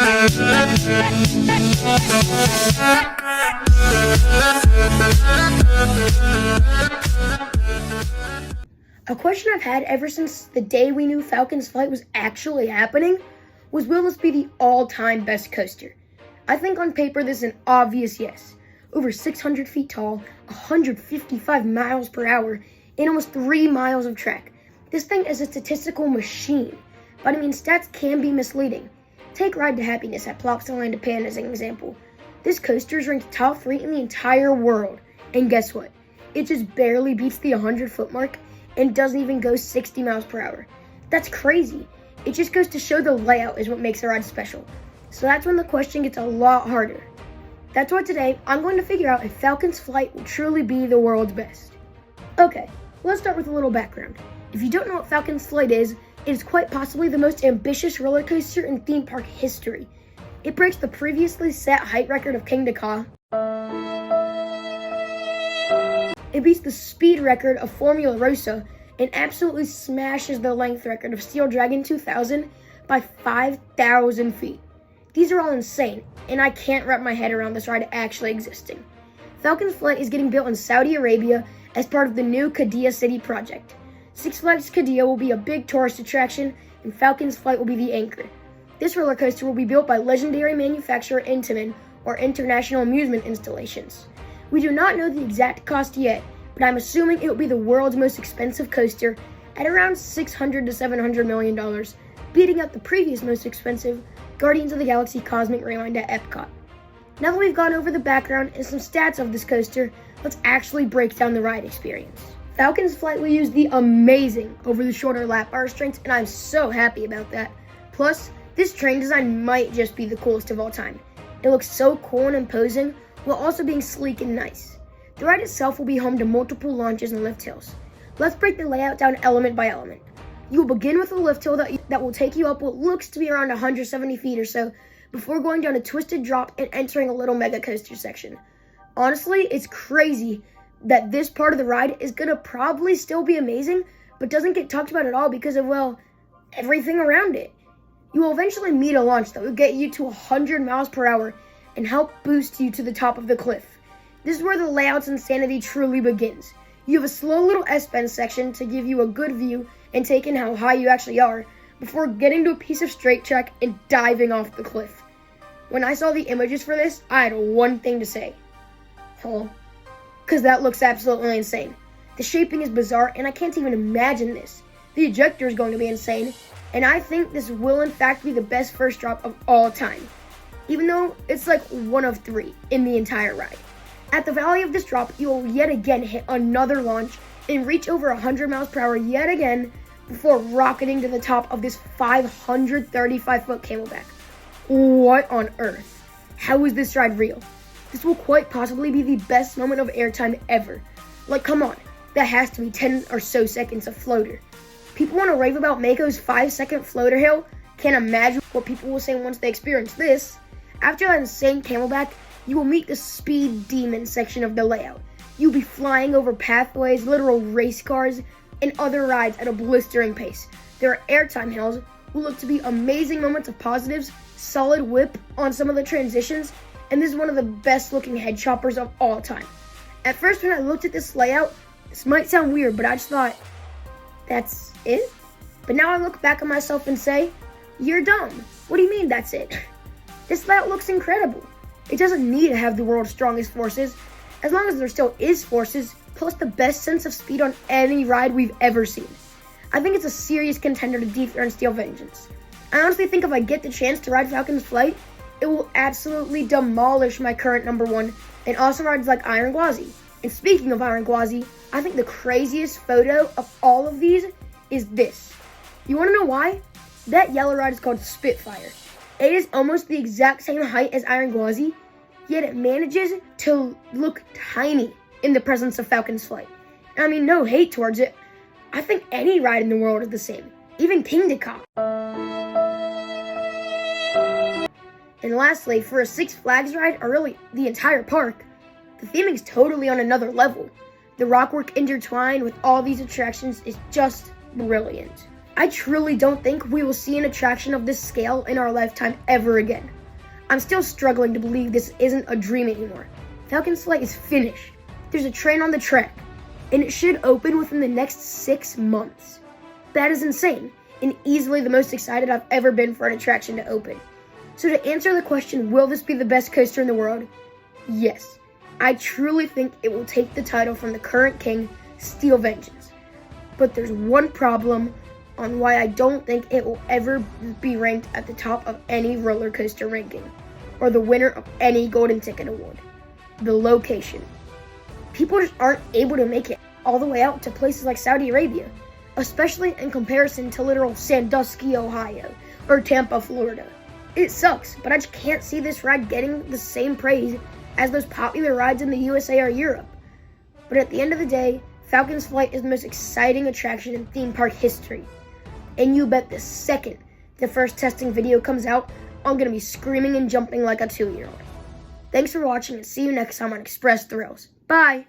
A question I've had ever since the day we knew Falcons flight was actually happening was, will this be the all-time best coaster? I think on paper this is an obvious yes. Over 600 feet tall, 155 miles per hour, and almost 3 miles of track. This thing is a statistical machine, but I mean stats can be misleading. Take Ride to Happiness at Plopsaland, Japan as an example. This coaster is ranked top 3 in the entire world, and guess what? It just barely beats the 100-foot mark and doesn't even go 60 miles per hour. That's crazy. It just goes to show the layout is what makes the ride special. So that's when the question gets a lot harder. That's why today I'm going to figure out if Falcons flight will truly be the world's best. Okay, let's start with a little background. If you don't know what Falcons flight is, it is quite possibly the most ambitious roller coaster in theme park history. It breaks the previously set height record of Qiddiya. It beats the speed record of Formula Rossa and absolutely smashes the length record of Steel Dragon 2000 by 5,000 feet. These are all insane, and I can't wrap my head around this ride actually existing. Falcons Flight is getting built in Saudi Arabia as part of the new Qiddiya City project. Six Flags Qiddiya will be a big tourist attraction, and Falcons Flight will be the anchor. This roller coaster will be built by legendary manufacturer Intamin, or International Amusement Installations. We do not know the exact cost yet, but I'm assuming it will be the world's most expensive coaster at around $600 to $700 million, beating out the previous most expensive, Guardians of the Galaxy Cosmic Rewind at Epcot. Now that we've gone over the background and some stats of this coaster, let's actually break down the ride experience. Falcons Flight will use the amazing over-the-shoulder lap bar restraints, and I'm so happy about that. Plus, this train design might just be the coolest of all time. It looks so cool and imposing, while also being sleek and nice. The ride itself will be home to multiple launches and lift hills. Let's break the layout down element by element. You will begin with a lift hill that will take you up what looks to be around 170 feet or so, before going down a twisted drop and entering a little mega coaster section. Honestly, it's crazy that this part of the ride is gonna probably still be amazing, but doesn't get talked about at all because of, well, everything around it. You will eventually meet a launch that will get you to 100 miles per hour and help boost you to the top of the cliff. This is where the layout's insanity truly begins. You have a slow little S-bend section to give you a good view and take in how high you actually are, before getting to a piece of straight track and diving off the cliff. When I saw the images for this, I had one thing to say. Oh, because that looks absolutely insane. The shaping is bizarre, and I can't even imagine this. The ejector is going to be insane, and I think this will in fact be the best first drop of all time, even though it's like one of 3 in the entire ride. At the valley of this drop, you will yet again hit another launch and reach over 100 miles per hour yet again before rocketing to the top of this 535-foot camelback. What on earth? How is this ride real? This will quite possibly be the best moment of airtime ever. Like, come on, that has to be 10 or so seconds of floater. People want to rave about Mako's 5-second floater hill. Can't imagine what people will say once they experience this. After that insane camelback, you will meet the speed demon section of the layout. You'll be flying over pathways, literal race cars, and other rides at a blistering pace. There are airtime hills, will look to be amazing moments of positives, solid whip on some of the transitions, and this is one of the best looking head choppers of all time. At first when I looked at this layout, this might sound weird, but I just thought, that's it? But now I look back at myself and say, you're dumb. What do you mean that's it? This layout looks incredible. It doesn't need to have the world's strongest forces, as long as there still is forces, plus the best sense of speed on any ride we've ever seen. I think it's a serious contender to dethrone Steel Vengeance. I honestly think if I get the chance to ride Falcons Flight, it will absolutely demolish my current number 1 and also rides like Iron Gwazi. And speaking of Iron Gwazi, I think the craziest photo of all of these is this. You want to know why? That yellow ride is called Spitfire. It is almost the exact same height as Iron Gwazi, yet it manages to look tiny in the presence of Falcons Flight. I mean, no hate towards it. I think any ride in the world is the same, even Qiddiya. And lastly, for a Six Flags ride, or really the entire park, the theming is totally on another level. The rockwork intertwined with all these attractions is just brilliant. I truly don't think we will see an attraction of this scale in our lifetime ever again. I'm still struggling to believe this isn't a dream anymore. Falcons Flight is finished. There's a train on the track, and it should open within the next 6 months. That is insane, and easily the most excited I've ever been for an attraction to open. So to answer the question, will this be the best coaster in the world? Yes. I truly think it will take the title from the current king, Steel Vengeance. But there's one problem on why I don't think it will ever be ranked at the top of any roller coaster ranking, or the winner of any Golden Ticket Award. The location. People just aren't able to make it all the way out to places like Saudi Arabia, especially in comparison to literal Sandusky, Ohio, or Tampa, Florida. It sucks, but I just can't see this ride getting the same praise as those popular rides in the USA or Europe. But at the end of the day, Falcons Flight is the most exciting attraction in theme park history. And you bet the second the first testing video comes out, I'm going to be screaming and jumping like a 2-year-old. Thanks for watching, and see you next time on Express Thrills. Bye!